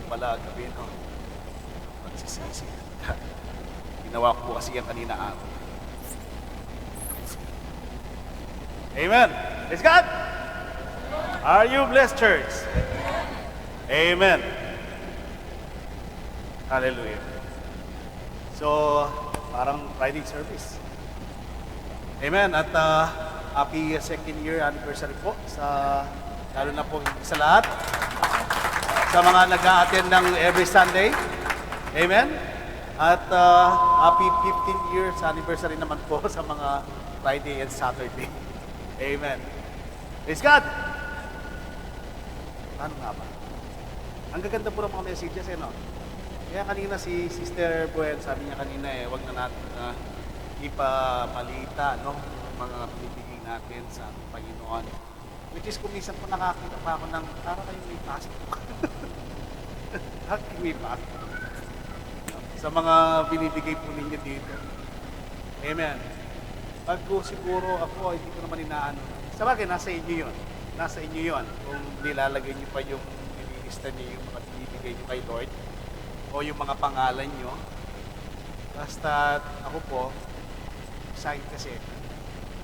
pala gabi, no? Magsisisi. Ginawa ko po kasi yan kanina araw. Amen. Praise God! Are you blessed, church? Amen. Hallelujah. So, parang Friday service. Amen. At happy second year anniversary po sa, lalo na po sa lahat. Sa mga nag-a-attend ng every Sunday. Amen. At happy 15 years anniversary naman po sa mga Friday and Saturday. Amen. Praise God! Ano nga ba? Ang gaganda po ng mga messages, no? Kaya kanina si Sister Buen, sabi niya kanina wag na natin ipapalita, no? Mga pinibigay natin sa Panginoon. Which is, kung minsan po nakakita pa ako ng, para kayong may pasok. May pasok. Sa mga binibigay po ninyo dito. Amen. Pag siguro ako, hindi ko naman inaano. Sa bagay, nasa inyo yun. Nasa inyo yun. Kung nilalagay niyo pa yung nililista niyo, yung mga binibigay niyo kay Lord, o yung mga pangalan niyo. Basta ako po, excited kasi,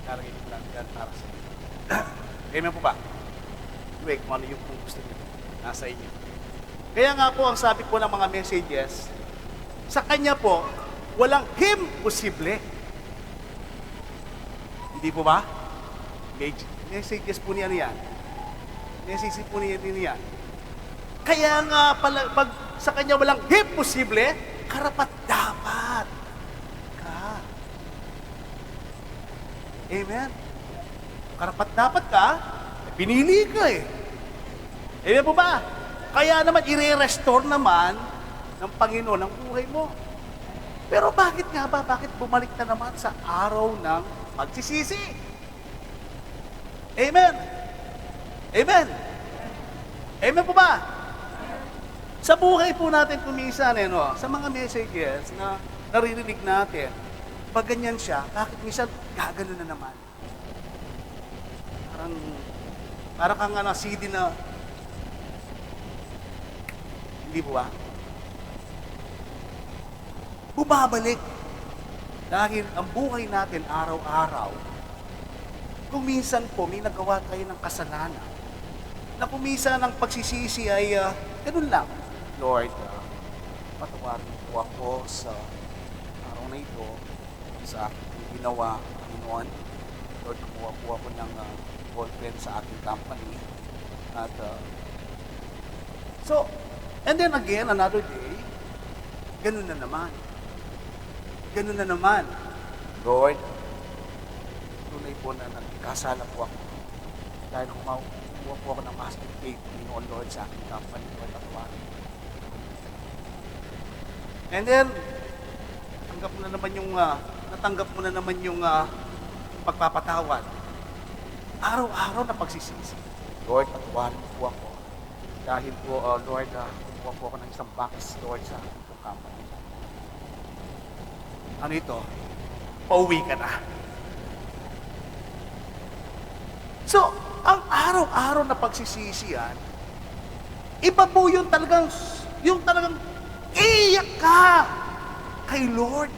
lalagay niyo lang yan para sa inyo. Amen po ba? Anyway, kung ano yung kung gusto niyo, nasa inyo. Kaya nga po, ang sabi po ng mga messages, sa Kanya po, walang imposible. Hindi po ba? Messages po niya yan. Messages po niya yan. Kaya nga, pag sa Kanya walang imposible, karapat dapat ka. Amen? Karapat dapat ka, pinili ka eh. Amen po ba? Kaya naman, i-restore naman ng Panginoon ang buhay mo. Pero bakit nga ba? Bakit bumalik na naman sa araw ng magsisisi? Amen. Amen. Amen po ba? Sa buhay po natin kumisan, no? Sa mga messages na naririnig natin, pag ganyan siya, bakit minsan gagano na naman? Parang kang CD na, hindi po ba? Bumabalik. Dahil ang buhay natin araw-araw, kung minsan po may nagawa tayo ng kasalanan, na kung minsan ang pagsisisi ay ganun lang. Lord, patawarin po ako sa araw na ito, sa aking ginawa, Panginoon. Lord, kumuha po ako ng ballpen sa aking company. At, and then again, another day, ganun na naman. Ganun na naman. Lord, tunay po na nagkasala po ako. Dahil kumuha po ako ng master faith, Panginoon Lord, sa aking company. Lord, patawarin. And then, natanggap mo na naman yung pagpapatawad. Araw-araw na pagsisisi. Lord, patawarin po ako. Dahil po, Lord, kumuha po ako ng isang box, Lord, sa aking company. Ano ito? Pauwi ka na. So, ang araw-araw na pagsisisiyan, iba po yung talagang iyak ka kay Lord.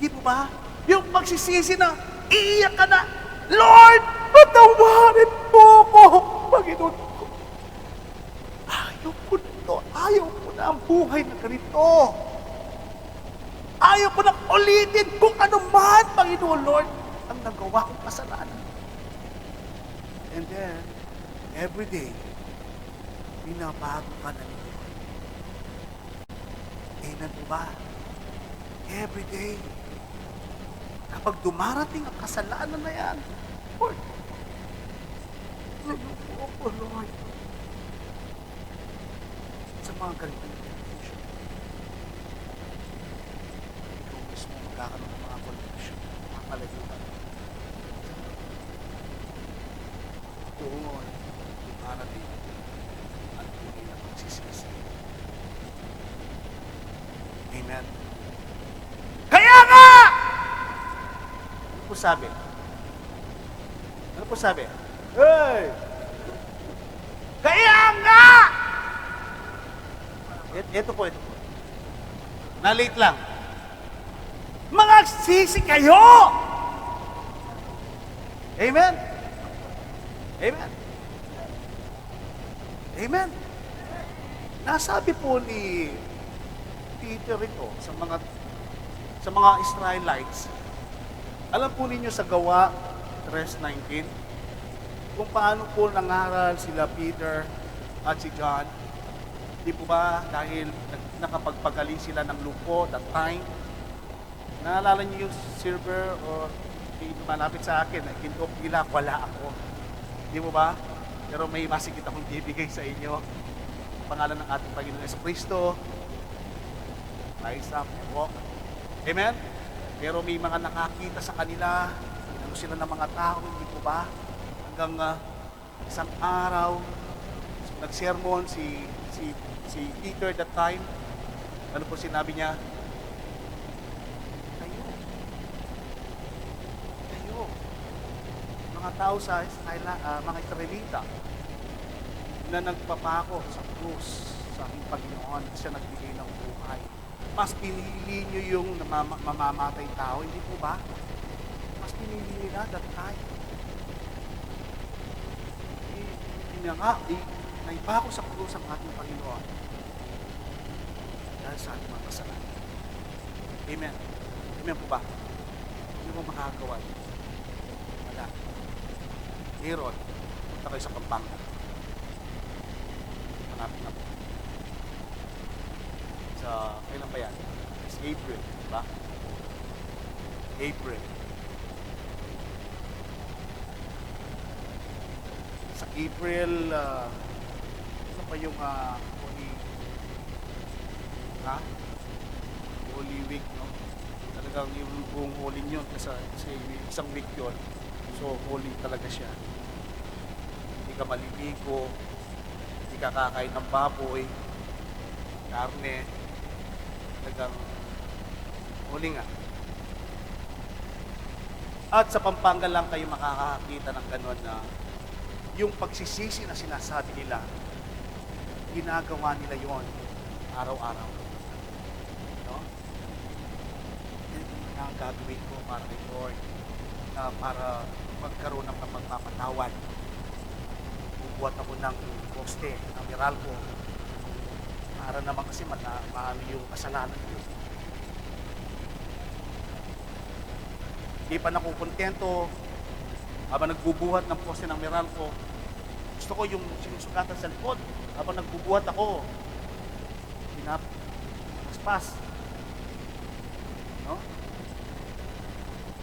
Di po ba? Yung pagsisisi na, iyak ka na, Lord, patawarin po ko, Panginoon ko. Ayaw ko na, ayaw ko na ang buhay na ganito. Ayaw ko na ulitin kung ano man, Panginoon Lord, ang nagawa kong kasalanan. And then, every day, binabago ka na ni Lord. Amen po ba? Every day. Kapag dumarating ang kasalanan na yan, Lord, lulupo ko, Lord. Sa mga ganitong confusion. Ikaw mismo magkakaroon ng mga confusion, mga palagutan. Doon, dumarating ang tunay na pagsisisi. Amen. Kaya nga! Ano po sabi? Ano po sabi? Hey! Kaya nga! ito po. Na-late lang. Mga sisi kayo! Amen? Amen? Amen? Nasabi po ni Peter ito sa mga Israelites. Alam po ninyo sa Gawa 3:19 kung paano po nangaral sila Peter at si John. Di po ba dahil nakapagpagaling sila ng lupo that time? Naalala niyo yung silver o malapit sa akin, kinto pila, wala ako. Di mo ba? Pero may masigit akong bibigay sa inyo. Pangalan ng ating Panginoon Jesucristo. Rise up and walk. Amen? Pero may mga nakakita sa kanila, ano sila ng mga tao, hindi po ba? Hanggang isang araw, nag-sermon si Peter that time. Ano po sinabi niya? Kayo, mga tao sa mga Israelita, na nagpapako sa krus sa aking Panginoon at siya nagbigay ng buhay. Mas pinili nyo yung mamamatay tao, hindi po ba? Mas pinili nila that time. Naipako sa krus ang ating Panginoon dahil sa ating mga kasalanan. Amen. Amen po ba? Hindi mo makakagawa. Wala. Meron. Punta kayo sa Pampanga. Hanapin na po. Kailan ba yan? It's April, di ba? April. Sa April, ano pa yung Holy Week, no? Talagang yung buong Holy yun, kasi isang week yun. So, Holy talaga siya. Hindi ka maliligo, hindi ka kakain ng baboy, karne, talagang huli nga. At sa Pampanga lang kayo makakakita ng gano'n na yung pagsisisi na sinasabi nila, ginagawa nila yon araw-araw. No? Yan ang gagawin ko para kay Lord, na para magkaroon ng pagpapatawad. Bubuhat ako ng poste, ng Meralco, para naman kasi maano yung kasalanan ko. Hindi pa nakukontento habang nagbubuhat ng poste ng Meralco. Gusto ko yung sinusukatan sa likod habang nagbubuhat ako. Paspas. No?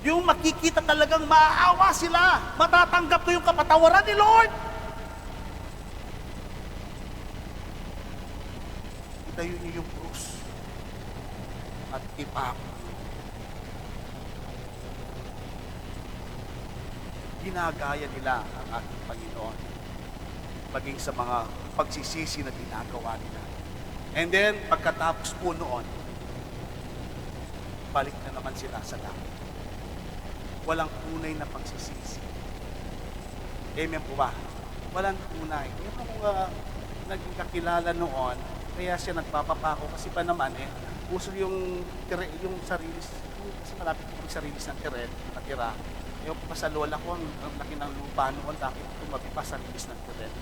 Yung makikita talagang maaawa sila. Matatanggap ko yung kapatawaran ni Lord. Itayo niyo yung krus at ipako. Ginagaya nila ang ating Panginoon maging sa mga pagsisisi na ginagawa nila. And then, pagkatapos po noon, balik na naman sila sa langit. Walang tunay na pagsisisi. Amen po ba? Walang tunay. Yung mga naging kakilala noon, kaya siya nagpapapako kasi pa naman uso yung sarili, kasi malapit yung sarili ng natira. Yung pa sa lola ko, ang laki ng lupa noon, bakit tumabi pa sa rilis ng teren.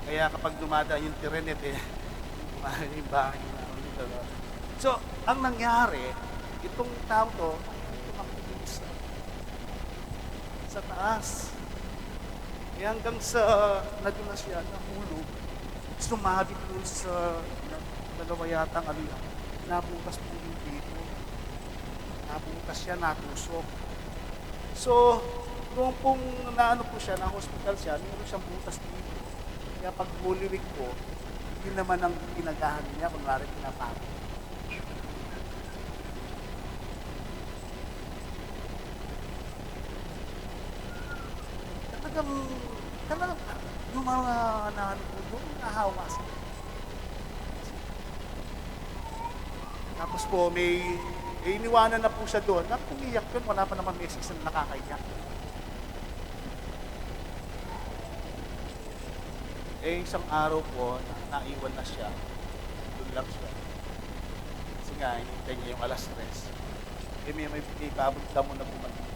Kaya kapag dumadaan yung terenet, yung bahay na ulit. So, ang nangyari, itong tao to, tumakbo sa taas. Kaya hanggang sa nadula siya, nahulog, sumabit po sa dalawa yatang nabukas po yung dito. Nabukas siya, natusok. So, noong pong naano po siya, na-hospital siya, meron siyang butas dito. Kaya pag Holy Week po, yun naman ang ginagahan niya, kunwari pinapako. Talagang, yung mga naano po doon, nahawa sila. Tapos po, iniwanan na po siya doon. Umiyak yun, wala pa naman message na nakakaiyak. Isang araw po, naiwan na siya doon lang siya. Kasi nga, hinihintay niya yung alas 3. Eh, may paabot ka mo na bumalik.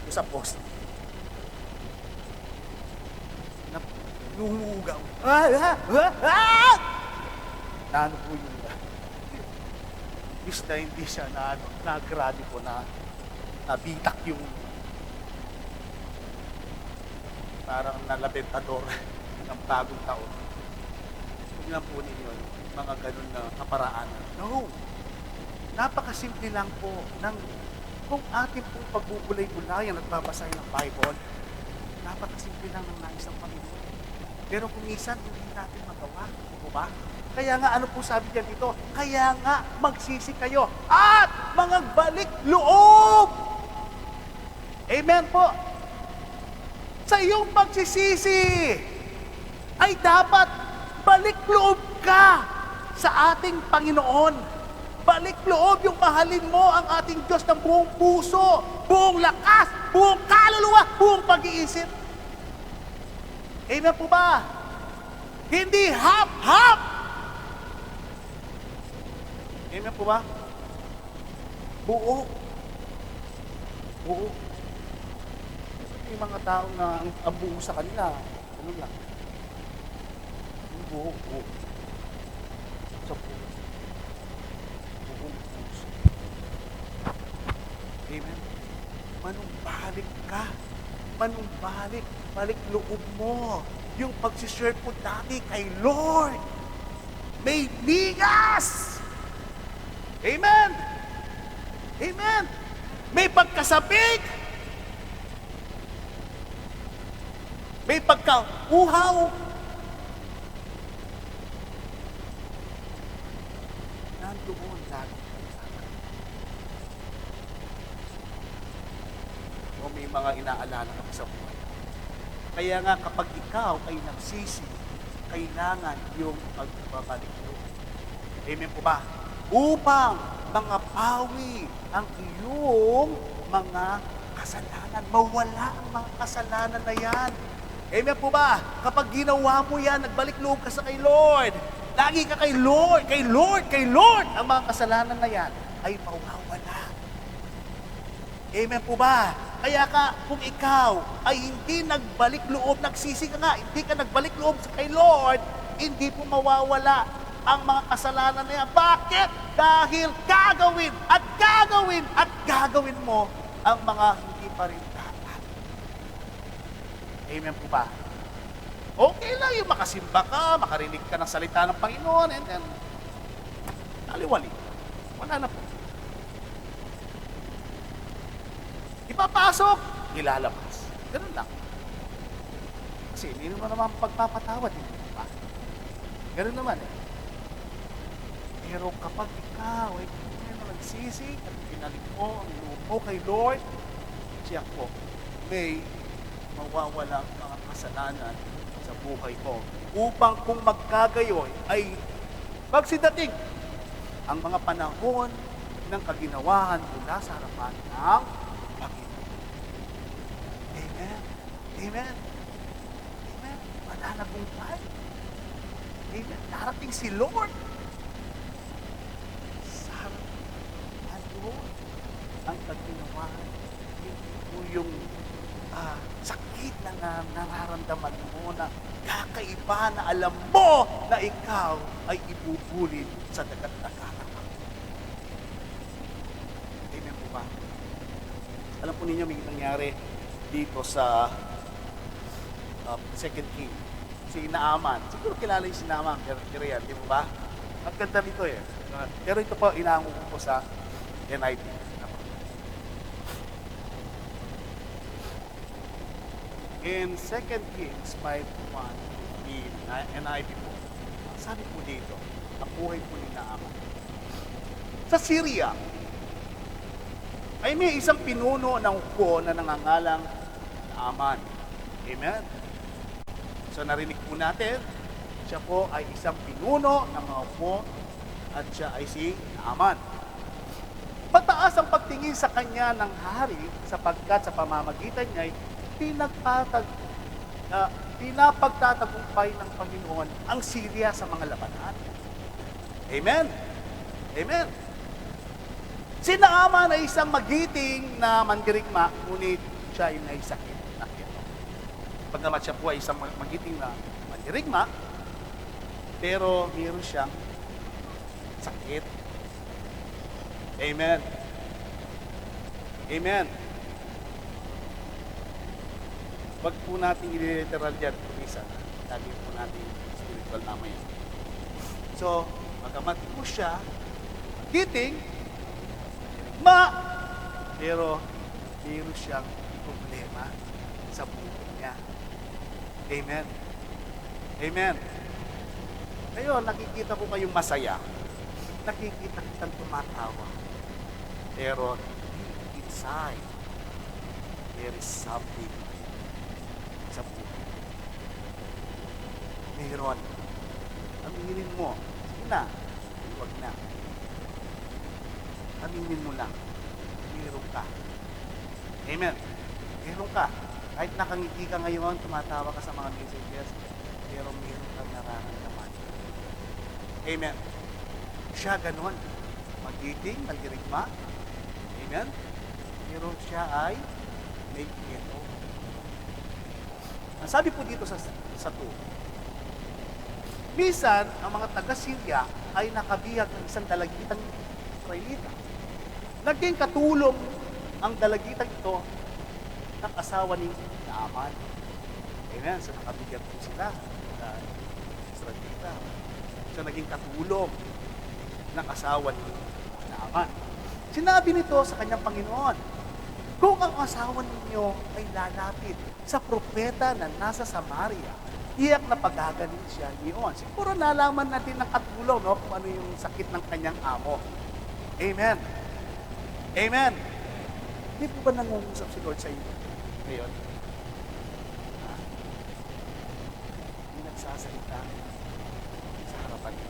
Yung sa post. Lumugaw. Na ano po yun na. Imbis na hindi siya na-grabe po na nabitak yung parang nalabentador ng bagong taon. Huwag lang po ninyo yung mga ganun na kaparaanan. No! Napakasimple lang po ng kung ating pong pagbubulay-bulayan at babasahin ng Bible, napakasimple lang ng nais ng Panginoon. Pero kung minsan, hindi natin magawa. O ba? Kaya nga, ano po sabi diyan dito? Kaya nga, magsisi kayo at magbalik loob! Amen po! Sa iyong pagsisisi ay dapat balik loob ka sa ating Panginoon. Balik loob yung mahalin mo ang ating Diyos ng buong puso, buong lakas, buong kaluluwa, buong pag-iisip. Amen po ba? Hindi half-half. Amen po ba? Buo. Buo. May mga tao na ang buo sa kanila, ano lang? Yung buo. Sa buo. Buong puso. Amen? Manumbalik ka. Manumbalik. Balik loob mo. Yung pagsiserve mo dati kay Lord. May bigas! Amen! Amen! May pagkasabik! May pagkauhaw! Nandoon lagi. O may mga inaalala ka sa buhay. Kaya nga kapag ikaw ay nagsisi, kailangan yung pagbabalik loob. Amen po ba? Upang mangapawi ang iyong mga kasalanan. Mawala ang mga kasalanan na yan. Amen po ba? Kapag ginawa mo yan, nagbalik loob ka sa kay Lord. Lagi ka kay Lord, kay Lord, kay Lord. Ang mga kasalanan na yan ay mawawala. Amen po ba? Kaya ka, kung ikaw ay hindi nagbalik loob, nagsisi ka nga, hindi ka nagbalik loob kay Lord, hindi po mawawala ang mga kasalanan na yan. Bakit? Dahil gagawin at gagawin at gagawin mo ang mga hindi pa rin dapat. Amen po ba? Okay lang yung makasimba ka, makarinig ka ng salita ng Panginoon, and then, taliwali. Wala na po. Ipapasok, ilalabas. Ganun lang. Kasi hindi naman pagpapatawad. Ganun naman eh. Pero kapag ikaw ay nagsisi at pinalik mo ang loob mo kay Lord, siya po, may mawawala ang mga kasalanan sa buhay mo. Upang kung magkagayoy ay pagsidating ang mga panahon ng kaginawahan mula sa harapan ng Panginoon. Amen. Amen. Amen. Mananabuhay. Amen. Darating si Lord. Sa harapan Lord. Ang kaginawahan. Yung sakit na nararamdaman mo na kakaiba na alam mo na ikaw ay ibubulin sa dagat-dagat. Amen po ba? Alam po ninyo, may nangyari dito sa Second King. Si Naaman. Siguro kilala yung si Naaman. Pero yan, di mo ba? Ang ganda nito eh. Pero ito po, inaango ko po sa NIV. In 2 Kings 5:1, NIV po, sabi po dito, ang buhay po ni Naaman. Sa Syria, ay may isang pinuno ng hukbo na nangangalang Naaman. Amen? So narinig po natin, siya po ay isang pinuno ng mga hukbo at siya ay si Naaman. Mataas ang pagtingin sa kanya ng hari sapagkat sa pamamagitan niya ay pinapagtatagumpay ng Panginoon ang Syria sa mga labanan. Amen? Amen. Si Naaman ay isang magiting na mandirigma, ngunit siya ay may sakit na tiyan. Pagkamat siya po ay isang magiting na mandirigma, pero mayroon siyang sakit. Amen. Amen. Wag po natin i-literal dyan, kumisa. Lagi po natin spiritual mamaya. So, pagkamat po siya, magiting, pero mayroon siyang problema sa buhay niya. Amen. Amen. Ngayon, nakikita ko kayong masaya. Nakikita kitang tumatawa. Pero, inside, there is something sa buhay. Mayroon. Aminin mo. Sige na. Huwag na. Aminin mo lang. Mayroon ka. Amen. Mayroon ka. Kahit nakangiti ka ngayon, tumatawa ka sa mga messages, pero mayroon kang nararamdaman. Amen. Siya ganon. Magiting, nagdirigma. Amen. Pero siya ay may ito. Ang sabi po dito sa 2, minsan, ang mga taga-Syria ay nakabihag ng isang dalagitang Israelita. Naging katulong ang dalagitang ito ng asawa ni Naaman. Amen. So, nakabihag po sila sa Israelita. So, naging katulong ng asawa ni Naaman. Sinabi nito sa kanyang Panginoon, kung ang asawa ninyo ay lalapit sa propeta na nasa Samaria, iyak na pagagaling siya niyon. Siguro nalaman natin ng katulong, no, kung ano yung sakit ng kanyang amo. Amen. Amen. Hindi po ba nangungusap si Lord sa iyo ngayon? Hindi nagsasalita sa harapan niyo.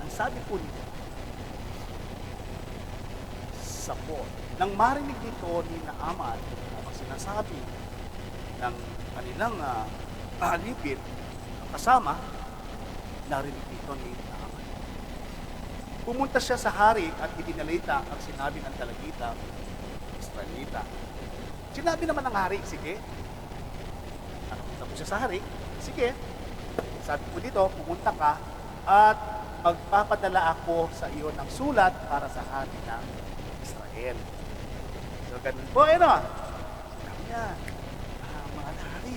Ang sabi po nito, sa po, nang marinig nito ni Naaman, ang sinasabi ng kanilang alipin, kasama, narinig dito ni Naaman. Pumunta siya sa hari at ibinalita ang sinabi ng dalagita, Israelita. Sinabi naman ng hari, sige. Nakita po siya sa hari, sige. Sabi ko dito, pumunta ka at magpapadala ako sa iyo ng sulat para sa hari ng Israel. So, ganun po, sabi niya, mga hari,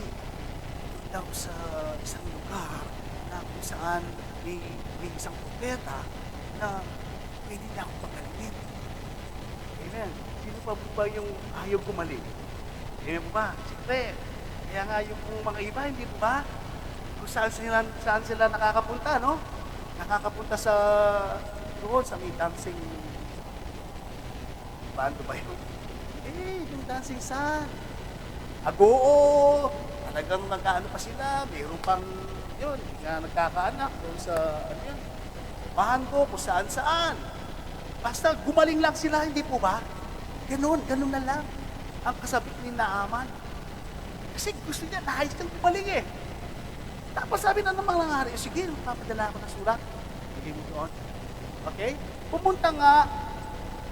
daw sa isang lugar na kung saan may isang propeta na pwede niya akong pagalingin. Amen. Sino pa ba yung ayaw gumaling? Amen po ba? Siyempre. Kaya nga yung mga iba, hindi po ba? Kung saan sila nakakapunta, no? Nakakapunta sa doon, sa may dancing. Paano ba yun? Yung dancing sun. Agoo! Talagang nagkaano pa sila, mayroon pang, yun, nagkakaanak doon sa, Mahando, kung saan-saan. Basta gumaling lang sila, hindi po ba? Ganun na lang ang kasabit ni Naaman. Kasi gusto niya, nais kang gumaling eh. Tapos sabi na naman ng hari, sige, papadala ako ng sulat. Hindi mo doon. Okay? Pumunta nga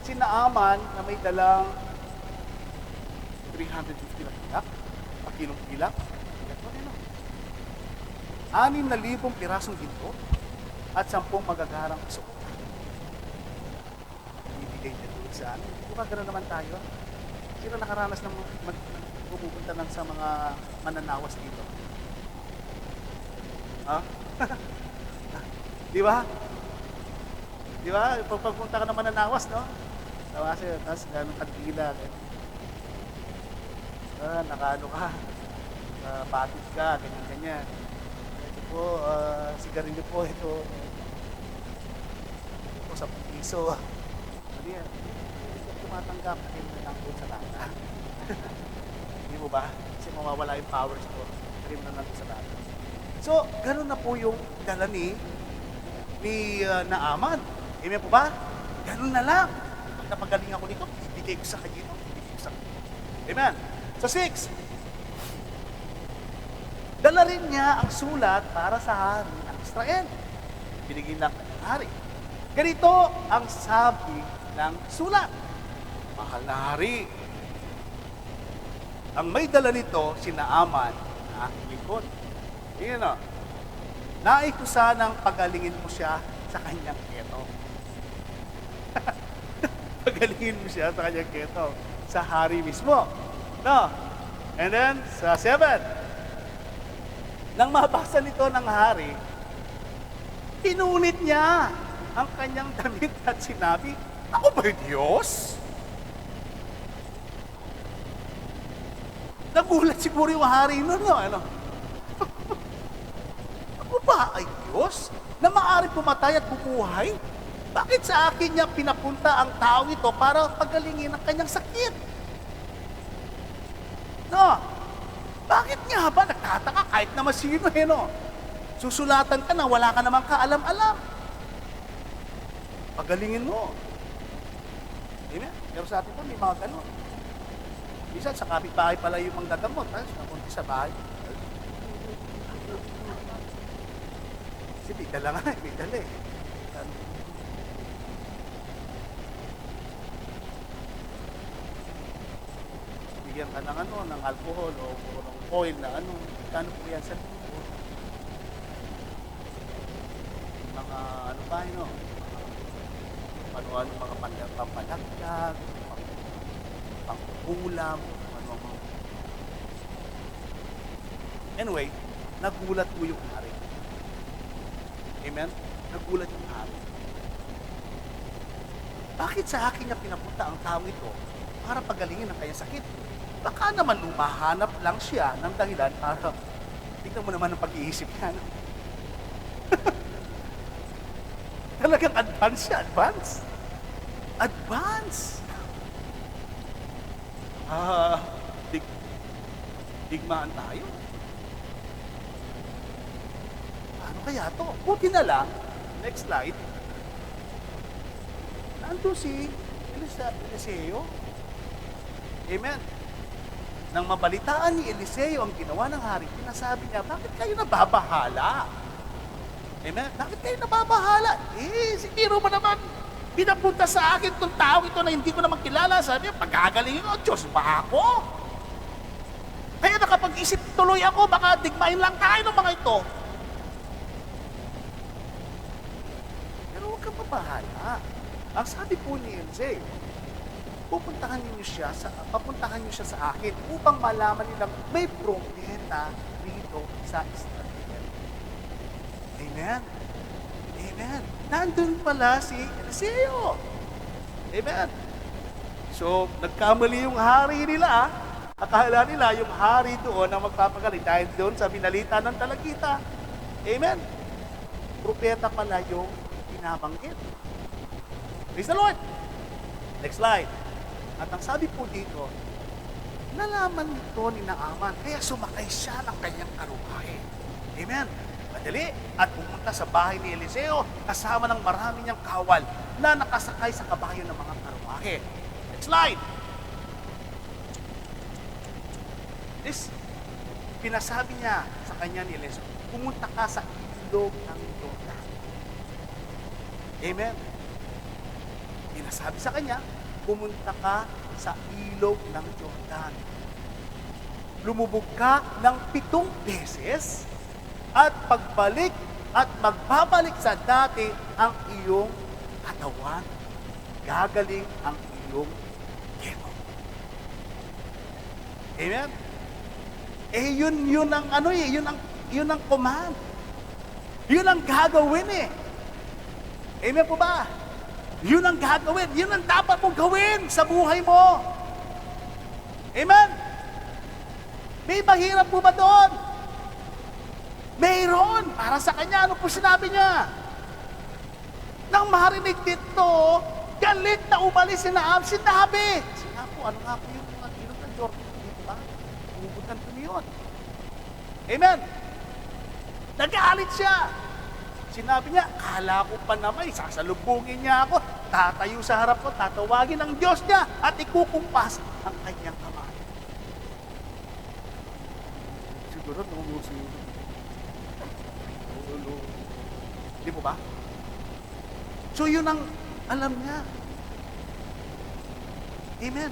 si Naaman na may dalang 350 na pilak, pakilong pilak. 6,000 pirasong ginto at 10 magagarang asok. Ibigay niya doon sa amin. Di ba gano'n naman tayo? Sino nakaranas ng pupunta lang sa mga mananawas dito? Ha? Di ba? Di ba? Pagpunta ka ng mananawas, no? Tawasin, tapos ganong kandila. Nakaano ka, patid ka, ganyan-ganyan. Ito po, sigarilyo po, ito 10 piso. Ano yan? Ito tumatanggap, kayo na lang po sa lata. Hindi mo ba? Kasi mawawala yung powers ko, kayo na lang po sa lata. So, gano'n na po yung dala ni Naaman. Amen po ba? Gano'n na lang. Pag napagaling ako dito, ibigay ko sa kanya ito. Amen. So 6, dala rin niya ang sulat para sa hari ng Israel. Binigyan ng hari. Ganito ang sabi ng sulat. Mahal na hari, ang may dala nito, si Naaman, na aking lingkod. Tingnan o. Nais ko sanang pagalingin mo siya sa kanyang keto. Pagalingin mo siya sa kanyang keto. Sa hari mismo. No? And then, sa 7. Nang mabasa nito ng hari, pinunit niya ang kanyang damit at sinabi, ako ba'y Diyos? Nagulat siguro yung hari nun, no? Ano? Ako ba ay Diyos na maaari pumatay at bubuhay? Bakit sa akin niya pinapunta ang tao ito para pagalingin ang kanyang sakit? No? Bakit nga ba nagtataka kahit naman sino, no? Susulatan ka na wala ka namang kaalam-alam. Pagalingin mo. Amen? Pero sa atin po, may mga ganun. Minsan, sa kapitbahay pala yung mga gagamot. Tapos, napunti sa bahay. Kasi may dala nga, may dala eh. Bigyan ka ng ano, ng alcohol o ng oil na ano. Kano po yan sa tubo? Mga ano ba yun, no? Ano-ano mga pampalagdag, pangkulam, ano-ano. Anyway, nagulat po yung hari. Amen? Nagulat yung hari. Bakit sa akin niya pinapunta ang tao ito para pagalingin ang kanyang sakit? Baka naman umahanap lang siya ng dahilan para tignan mo naman ang pag-iisip niya. No? Talagang advance siya, advance. Advance. Digmaan tayo. Ano kaya to? Buti na lang, next slide, nandun si Eliseo. Amen. Nang mabalitaan ni Eliseo ang ginawa ng hari, pinasabi niya, bakit kayo nababahala? Amen? Bakit kayo nababahala? Siguro mo naman, pinapunta sa akin itong tao ito na hindi ko naman kilala. Sabi niya, pagkagalingin ko, Diyos ba ako? Kaya nakapag-isip tuloy ako, baka digmain lang tayo ng mga ito. Pero huwag kang mabahala. Ang sabi po ni Eliseo, papuntahan niyo siya sa akin upang malaman nilang may propeta rito sa Israel. Amen? Amen. Nandun pala si Eliseo. Amen. So, nagkamali yung hari nila. Akala nila yung hari doon ang magpapagaling dahil doon sa binalita ng talagita. Amen. Propeta pala yung binabanggit. Praise the Lord. Next slide. At ang sabi po dito, nalaman nito ni Naaman, kaya sumakay siya ng kanyang karubahe. Amen. Madali. At pumunta sa bahay ni Eliseo, kasama ng marami niyang kawal na nakasakay sa kabayo ng mga karubahe. Next slide. This, pinasabi niya sa kanya ni Eliseo, pumunta ka sa ilog ng Jordan. Amen. Pinasabi sa kanya, pumunta ka sa ilog ng Jordan. Lumubog ka ng 7 beses at pagbalik at magbabalik sa dati ang iyong katawan. Gagaling ang iyong keto. Amen? Yun ang ano yun ang command. Yun ang gagawin eh. Amen po ba? Yun ang gagawin. Yun ang dapat mong gawin sa buhay mo. Amen? May mahirap po ba doon? Mayroon. Para sa kanya, ano po sinabi niya? Nang marinig dito, galit na umalis si Naaman. Sinabi po, ano nga po yung mga ilog ng Jordan? Dito ba? Umubutan po yun. Amen? Nagalit siya. Sinabi niya, kala ko pa naman, sasalubungin niya ako, tatayo sa harap ko, tatawagin ang Diyos niya, at ikukumpas ang kanyang kamay. Siguro, numusi. Hindi mo ba? So yun ang alam niya. Amen.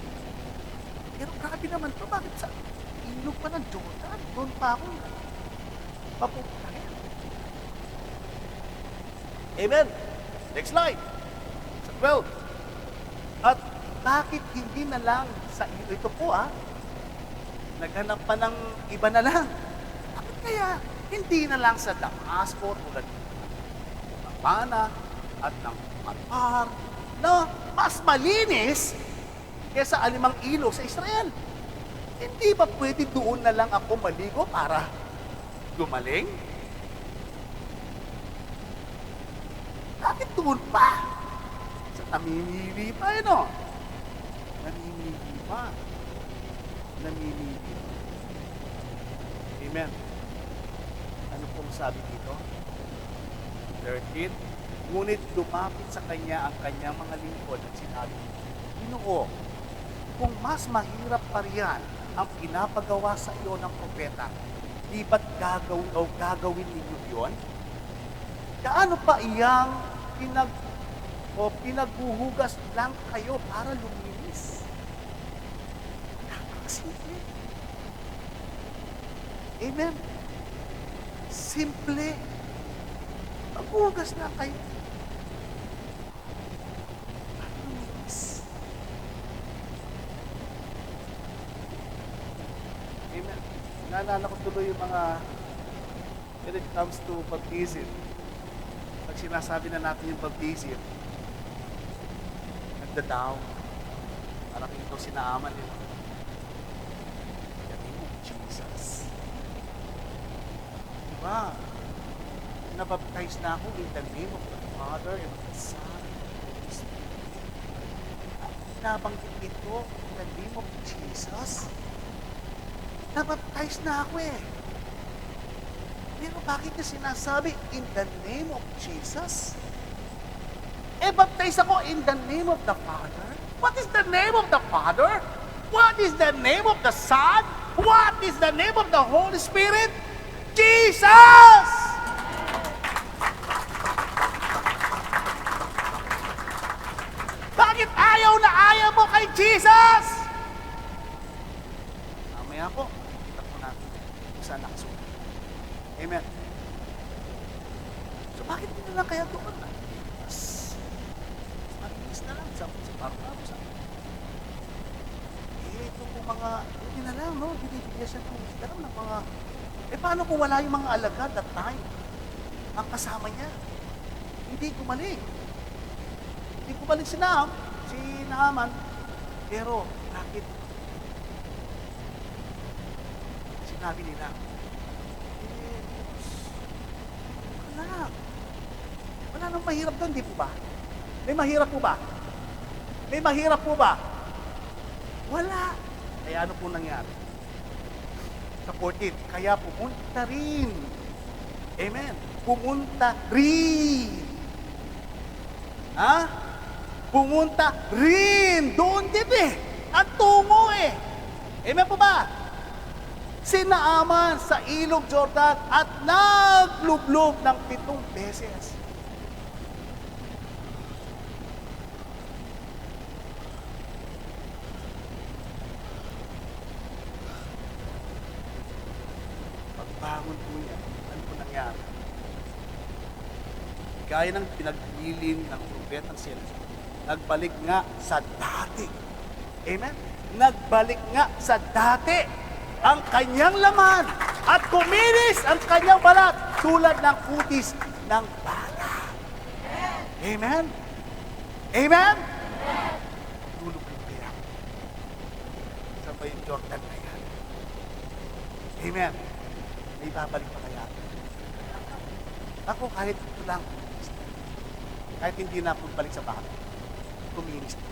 Pero grabe naman to, bakit sa ilog pa ng Jordan? Doon pa ako papuntahin. Amen. Next slide. Sa 12. At bakit hindi na lang sa ito po naghanap pa ng iba na lang? Bakit kaya hindi na lang sa Damasco tulad ng Habana at ng Anbar na mas malinis kesa alimang ilog sa Israel? Hindi ba pwede doon na lang ako maligo para gumaling? Bakit doon pa? Sa namimili pa, namimili pa. Namimili pa. Amen. Ano pong sabi dito? 13. Ngunit lumapit sa kanya ang kanyang mga lingkod at sinabi, Ginoo, kung mas mahirap pa riyan ang pinapagawa sa iyo ng propeta, di ba't gagawin ninyo yun? Gaano pa iyang pinaghuhugas lang kayo para luminis? Napakasimple. Amen. Simple. Maghuhugas lang kayo. Para luminis. Amen. Naalala ko tuloy yung mga when it comes to baptism. Pag sinasabi na natin yung baptism, nagda-down. Parang ito sinaaman nila. The name of Jesus. Diba? Nabaptize na ako in the name of the Father and of the Son and of the Holy Spirit. Nabanggit ito in the name of Jesus. Nabaptize na ako Pero bakit niya sinasabi in the name of Jesus? Baptize ako in the name of the Father? What is the name of the Father? What is the name of the Son? What is the name of the Holy Spirit? Jesus! Bakit ayaw na ayaw mo kay Jesus? Mamaya po, kita po natin kung saan nakasulat. Amen. So bakit hindi na lang kaya doon mas malinis na lang sa Barnabas? Ito po mga, hindi na lang, binibigyan siya ng mga, paano kung wala yung mga alagad that time? Ang kasama niya. Hindi gumaling. Hindi gumaling si Naaman. Pero, bakit? Sinabi nila, wala nang mahirap doon, di po ba? May mahirap po ba? May mahirap po ba? Wala. Kaya ano po nangyari? Sa 14, kaya pumunta rin. Amen. Pumunta rin. Pumunta rin. Doon din Ang tungo Amen po ba? Sinaaman sa ilog Jordan at naglublob ng 7 beses. Pagbangon po niya, ano po nangyari? Gaya ng pinaglilin ng propetang sila, nagbalik nga sa dati. Amen? Nagbalik nga sa dati ang kanyang laman at kuminis ang kanyang balat tulad ng kutis ng bata. Amen? Amen? Tulog yung kaya. Saan ba yung Jordan na yan? Amen? May babalik pa kaya? Ako kahit ito lang, kahit hindi na balik sa bahay, kuminis na.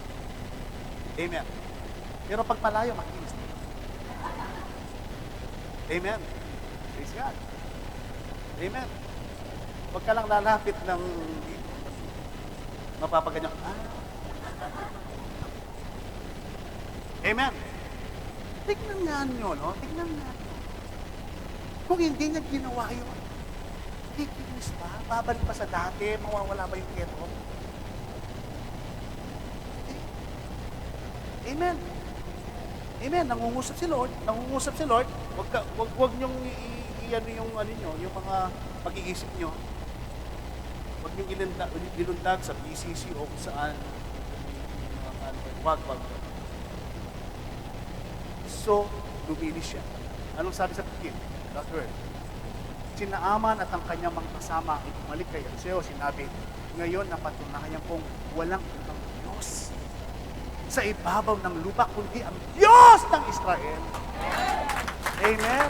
Amen? Pero pag malayo, makinis na. Amen. Praise God. Amen. Huwag ka lang lalapit ng mapapaganyan. Amen. Tignan nga nyo, Tignan nga nyo. Kung hindi niya ginawa yun, kikinis pa, babalik pa sa dati, mawawala ba yung keto? Amen. Amen. Nangungusap si Lord. Nangungusap si Lord. Wag niyong ano yung ano niyo, yung mga pag-iisip niyo. Wag niyong ilundag sa BCC o kung saan. Wag. So, lumili siya. Anong sabi sa pagkin? That word. Si Naaman at ang kanyang mga kasama ay bumalik kay Eliseo. Sinabi, ngayon napatunayan kong walang ibang Diyos sa ibabaw ng lupa kundi ang Diyos ng Israel. Amen.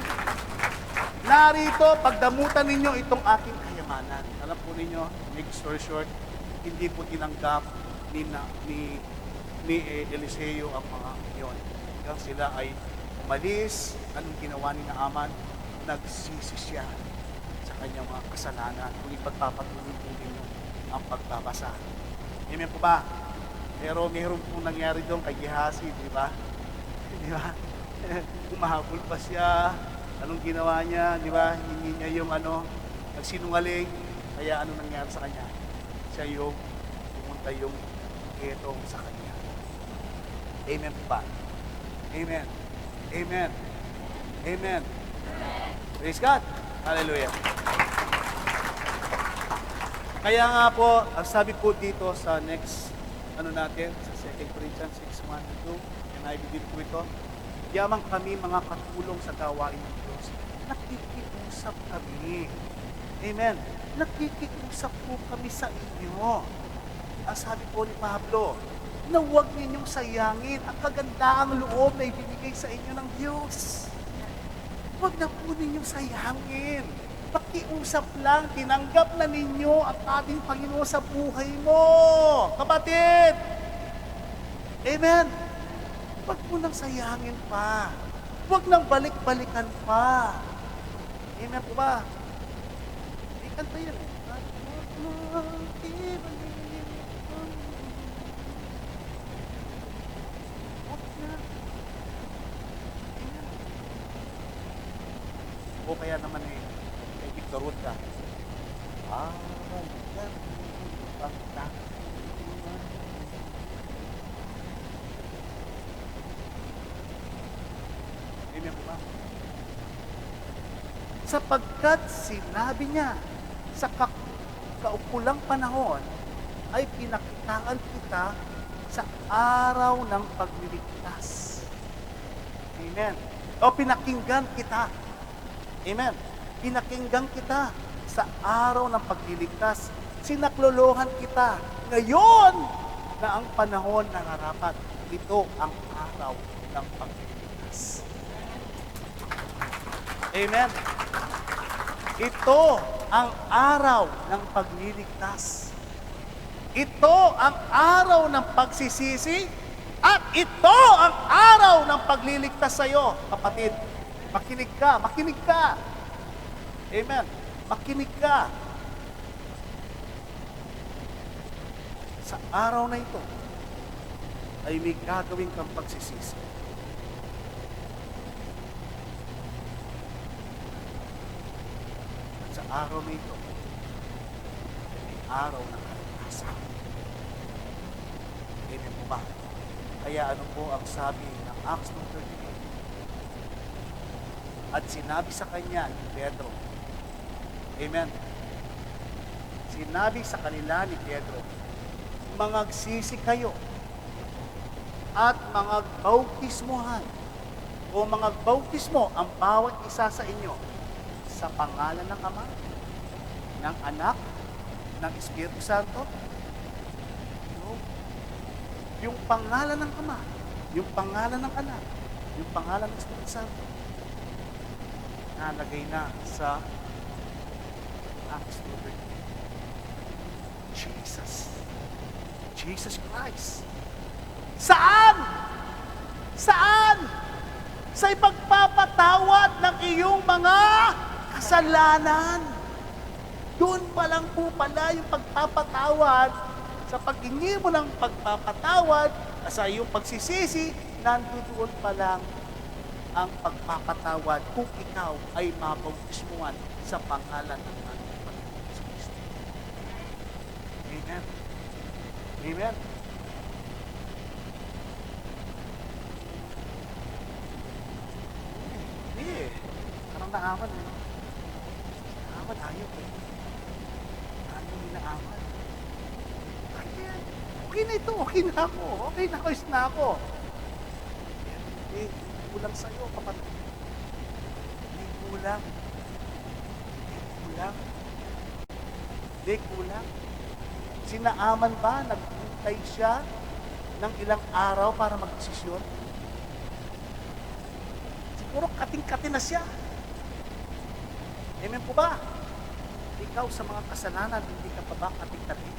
Narito, pagdamutan ninyo itong aking kayamanan. Alam po ninyo, make story short, hindi po tinanggap ni Eliseo ang mga iyon. Hanggang sila ay umalis. Anong ginawa ni Naaman? Nagsisi siya sa kanyang mga kasalanan. Kung ipagpapatuloy po ninyo ang pagbabasa. Amen po ba? Pero mayroon pong nangyari doon kay Gehazi, di ba? Di ba? Umahabol pa siya. Anong ginawa niya? Di ba? Hindi niya yung nagsinungaling. Kaya ano nangyari sa kanya? Siya yung pumunta yung keto sa kanya. Amen po ba? Amen. Amen. Amen. Praise God. Hallelujah. Kaya nga po, ang sabi po dito sa next natin, sa 2 Corinthians 6:1 and 2, and I believe po ito, yamang kami mga katulong sa gawain ng Diyos. Nakikiusap kami. Amen. Nakikiusap po kami sa inyo. Ang sabi po ni Pablo, na huwag ninyong sayangin ang kagandaang loob na ibinigay sa inyo ng Diyos. Huwag na po ninyong sayangin. Pakiusap lang, tinanggap na ninyo ang ating Panginoon sa buhay mo. Kapatid! Amen! Huwag mo nang sayangin pa. Huwag nang balik-balikan pa. Amen po ba? May kanta yan eh. O kaya naman eh, kay Victor Wood ka. Amen po ba? Sapagkat sinabi niya, sa kaukulang panahon, ay pinakitaan kita sa araw ng pagliligtas. Amen. O pinakinggan kita. Amen. Pinakinggan kita sa araw ng pagliligtas. Sinaklolohan kita. Ngayon na ang panahon ng harapan. Ito ang araw ng pagliligtas. Amen. Ito ang araw ng pagliligtas. Ito ang araw ng pagsisisi. At ito ang araw ng pagliligtas sa iyo, kapatid. Makinig ka, makinig ka. Amen. Makinig ka. Sa araw na ito, ay may gagawin kang pagsisisi. At sa araw na ito, ay may araw ng kalikasan. Amen po ba? Kaya ano po ang sabi ng Acts 2:38? At sinabi sa kanya ni Pedro, amen, sinabi sa kanila ni Pedro, mangagsisi kayo at mangagbautismuhan o mangagbautismo ang bawat isa sa inyo sa pangalan ng Ama, ng Anak, ng Espiritu Santo. Yung pangalan ng Ama, yung pangalan ng Anak, yung pangalan ng Espiritu Santo, nalagay na sa Acts 2:38. Jesus Christ. Saan? Saan? Sa ipagpapatawad ng iyong mga kasalanan. Doon pa lang po pala yung pagpapatawad. Sa paghingi mo ng pagpapatawad, sa iyong pagsisisi, nandoon pa lang ang pagpapatawad kung ikaw ay mabautismuhan sa pangalan ng ating Panginoon Kristo. Amen. Amen. Parang naaman eh. Naaman, hayop eh. Ano yung naaman? Kaya, okay na ito, okay na ako. Okay na ako, is na ako. Hindi, kulang sa'yo, kapatid. Hindi kulang. Hindi kulang. Hindi kulang. Si Naaman ba, naghintay siya ng ilang araw para magdesisyon? Siguro kating-kating na siya. Amen po ba? Ikaw sa mga kasalanan, hindi ka pa ba kating-kating?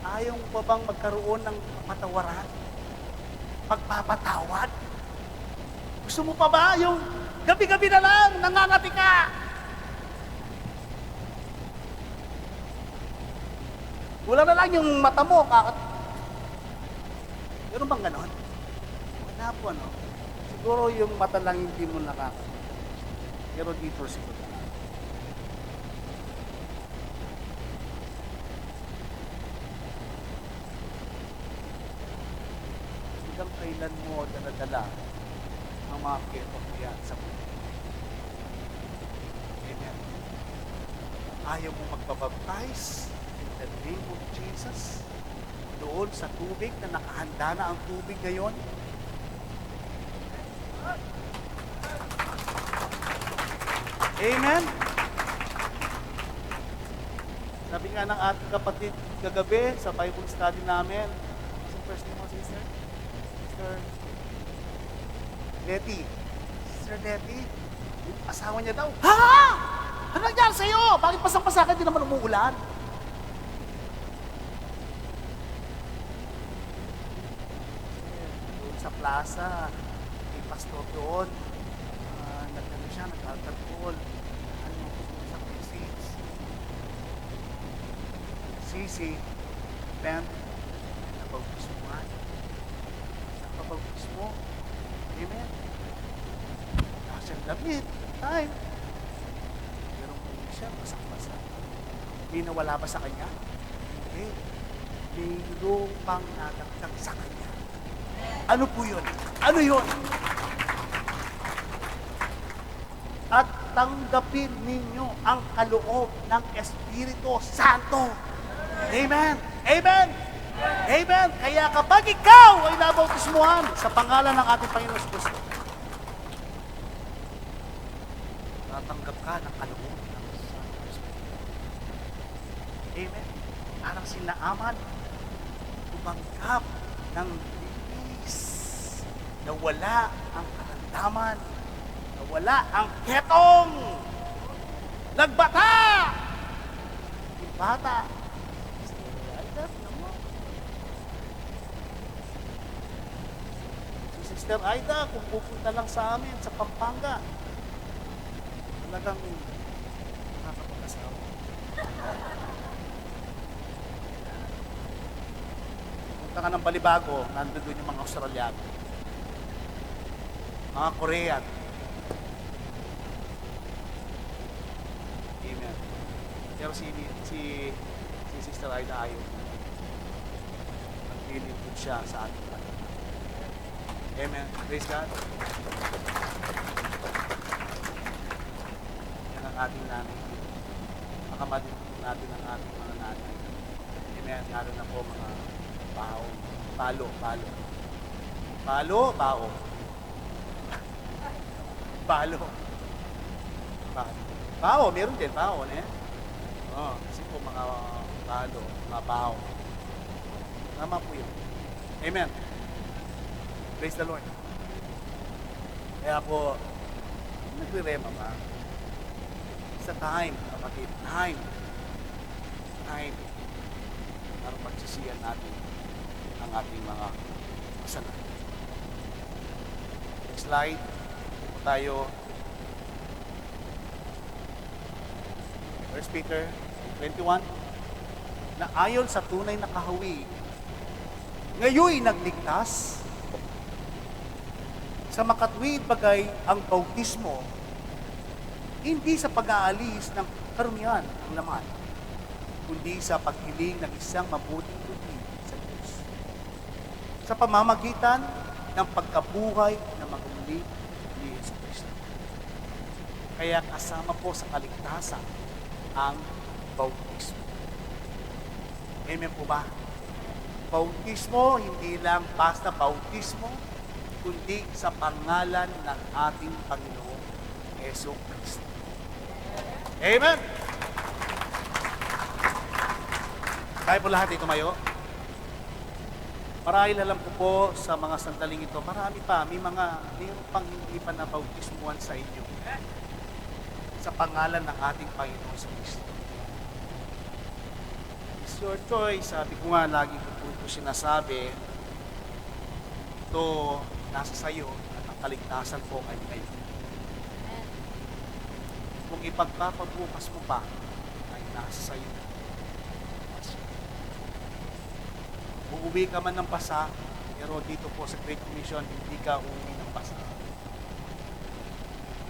Ayaw mo pa bang magkaroon ng patawaran? Pagpapatawad? Gusto mo pa ba yung gabi-gabi na lang, nangangati ka? Wala na lang yung mata mo, meron bang ganon? Wala po, ano? Siguro yung mata lang hindi mo nakakita. Pero dito siguro. Hanggang kailan mo dala-dala ang mga ketong yan sa mundo? Amen. Ayaw mo magbabaptize in the name of Jesus doon sa tubig na nakahanda na ang tubig ngayon? Amen? Sabi nga ng ating kapatid kagabi sa Bible study namin, sa first name mo, sister? Sister Letty. Sister Letty, yung asawa niya daw, ha? Ano nangyari sa'yo? Bakit pasang-pasakan din naman umuulan? Doon sa plaza, may pastor doon. Nagano siya, nag-alcohol. Ano, sa message. Sisi, Ben, nabautismuhan. Napabautismo. Amen. Nasiyang damit, time. Pero kung siya, masak-masa. May nawala ba sa kanya? Hindi. May lupang nadagdag sa kanya. Ano po yun? Ano yun? At tanggapin ninyo ang kaloob ng Espiritu Santo. Amen! Amen! Amen! Kaya kapag ikaw ay nabautismuhan sa pangalan ng ating Panginoon Kristo, tatanggap ka ng kaloob ng Santo Espiritu. Amen! Parang si Naaman, tumanggap ng bilis na wala ang karamdaman, wala ang ketong. Nagbata. Yung bata. Si Sister Aida, kung pupunta lang sa amin sa Pampanga, talagang nakakapag-asawa. Punta ka ng Balibago, nandun doon yung mga Australiano. Mga Korean. Amen. Pero si Sister Aida ayaw. Naglilingkod siya sa ating lahat. Amen. Praise God. Yan ang ating nanay. Makamadin natin ang ating mga nanay. Amen. Lalo na po mga bao. Palo. Palo, bao. Palo. Bao, meron din, bao, ne? Oh, kasi po mga palo, mga bao. Tama po yun. Amen. Praise the Lord. Kaya po, nagre-rema ba? Sa time, kapatid, time. Para pagsisiyan natin ang ating mga kasalanan. Next slide. Ito tayo. 1 Peter 21, na ayon sa tunay na kahawi, ngayoy nagligtas, sa makatwid bagay ang bautismo, hindi sa pag-aalis ng karumihan ng laman, kundi sa paghiling ng isang mabuting buti sa Diyos. Sa pamamagitan ng pagkabuhay na magmuli ni Yesu Cristo. Kaya kasama po sa kaligtasan ang bautismo. Amen po ba? Bautismo, hindi lang basta bautismo, kundi sa pangalan ng ating Panginoong Yesu Cristo. Amen! Tayo po lahat ay tumayo. Marahil alam ko po sa mga sandaling ito, marami pa, mayroon pang hindi pa na bautismuhan sa inyo. Sa pangalan ng ating Panginoon sa Kristo. It's your choice. Sabi ko nga, lagi ko po ito sinasabi, ito nasa sayo at ang kaligtasan po ay kayo. Kung ipagpapabukas mo pa, ay nasa sayo. Uuwi ka man ng pasa, pero dito po sa Great Commission, hindi ka uuwi ng pasa.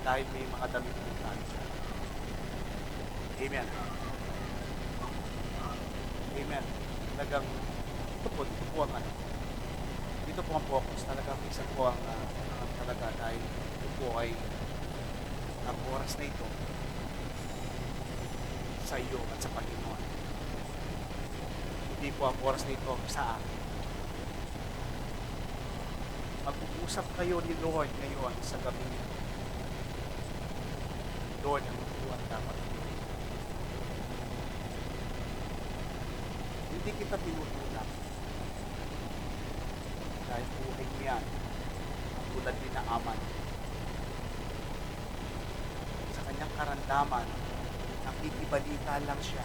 Dahil may mga damit ng tayo. Amen. Amen. Talagang, dito po ang ano. Dito po ang focus. Talagang isa po ang talaga dahil ito po ay ang oras na ito sa iyo at sa Panginoon. Hindi po ang oras na ito sa akin. Mag-uusap kayo ni Lord ngayon sa gabi niyo. Lord, ang tuwan dapat. Hindi kita tinutulak. Dahil buhay mo yan, ang tulad ni Naaman. Sa kanyang karandaman, nakikibalita lang siya.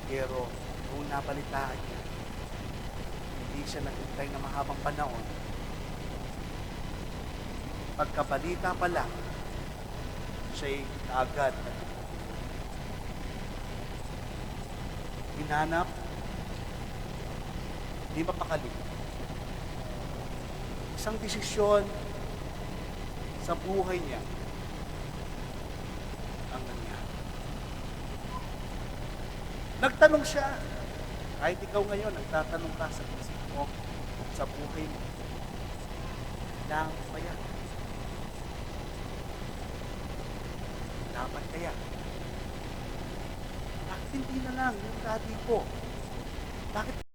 Pero, kung nabalitaan niya, hindi siya naghintay na mahabang panahon. Pagkabalita pa lang, siya'y kaagad na hinanap, hindi mapakali. Isang desisyon sa buhay niya ang nangyari. Nagtanong siya, kahit ikaw ngayon, nagtatanong ka sa isip mo, sa buhay mo, kailangan ko ba yan? Dapat kaya? Bakit hindi na lang yung dati ko? Bakit